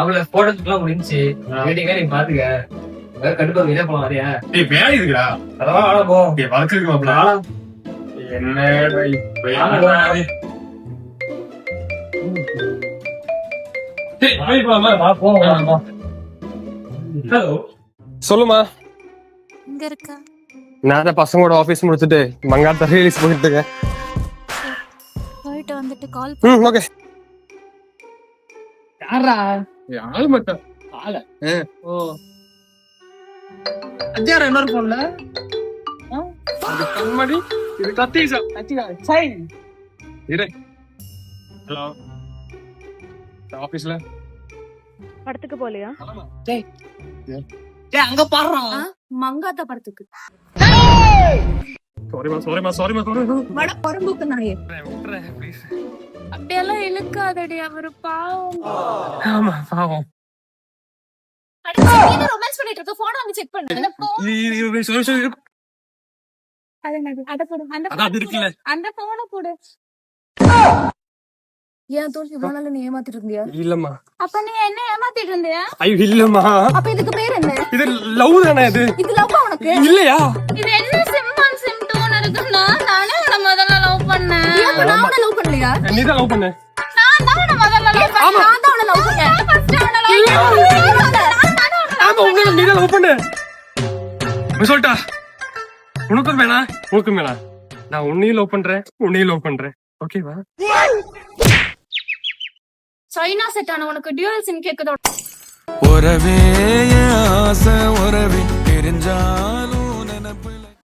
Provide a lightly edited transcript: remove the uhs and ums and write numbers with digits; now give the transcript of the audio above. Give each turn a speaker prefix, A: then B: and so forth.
A: அவள போட்டோஸ்க்குலாம் முடிஞ்சு வீட்டுக்கே நீ பாத்துக்க. கடுப்பா வெளியே போலாம் வரியா?
B: டேய் வேலை இருக்குடா.
A: அதெல்லாம் ஆள போ.
B: டேய் வளர்க்குறதுக்கு மாப்ள. என்னடா டேய் போய் போமா வா போமா. ஹலோ
C: சொல்லுமா.
D: இங்க இருக்கா?
C: நான் தான் பசங்களோட ஆபீஸ் முடிச்சுட்டு மங்காத்த ரிலீஸ் போயிட்டு இருக்கேன்.
D: போயிட்டு வந்துட்டு கால்
C: ஓகே.
A: யாரா?
C: ஆள் மட்டும்
A: ஆள. ஓ அஜாரா இன்னொரு போன்ல.
C: அது கண்மணி இது கத்தீசா
A: சை
C: இரு. ஹலோ ஆபீஸ்ல
E: படத்துக்கு போலையா?
A: டேய் அங்க பாறா.
D: மங்காத்த படத்துக்கு.
C: சாரிமா
E: வட பரம்புக்கு நாயே.
C: ப்ளீஸ்.
D: அப்படியெல்லாம் இழுக்காதடி, அவரு பாவம்.
C: ஆமா பாவம்.
D: நீ ரொமான்ஸ் பண்ணிட்டு இருக்க, போன் வந்து செக் பண்ணு. அந்த phone
C: சொல்லு
D: அது என்னது? அத போடு.
C: அது இருக்குல்ல.
D: அந்த போன போடு. ஏன் தோல் இவ்வளவு நாள் நீ ஏமாத்திட்டு இருந்தியா?
C: இல்லம்மா.
D: அப்ப நீ என்ன ஏமாத்திட்டு இருந்தியா?
C: ஐயோ இல்லம்மா.
D: அப்ப இதுக்கு பேர் என்ன?
C: இது லவ் தானே இது?
D: இது லவ் உனக்கு?
C: இல்லையா?
D: இது என்ன சிம் ஒன் சிம் 2 இருக்குன்னா, நானே உன்னை முதல்ல லவ் பண்ணேன். நான் உன்னை லவ் பண்ணலையா?
C: நீ தான் லவ் பண்ண.
D: நான் தான் உன்னை முதல்ல லவ் பண்ணேன். நான் தான் உன்னை லவ் பண்ணேன். ஃபர்ஸ்ட் உன்னை லவ் பண்ணேன்.
C: ஆமா உன்னை நீ தான் லவ் பண்ண. சொல்லிட்டா உனக்கும் வேணா உனக்கும் வேணா. நான் உன்னையும் லவ் பண்றேன் ஓகேவா?
D: சைனா செட் ஆன உனக்கு டியூயல் சிம் கேக்குதோ?
F: உறவே ஆசை உறவே தெரிஞ்சா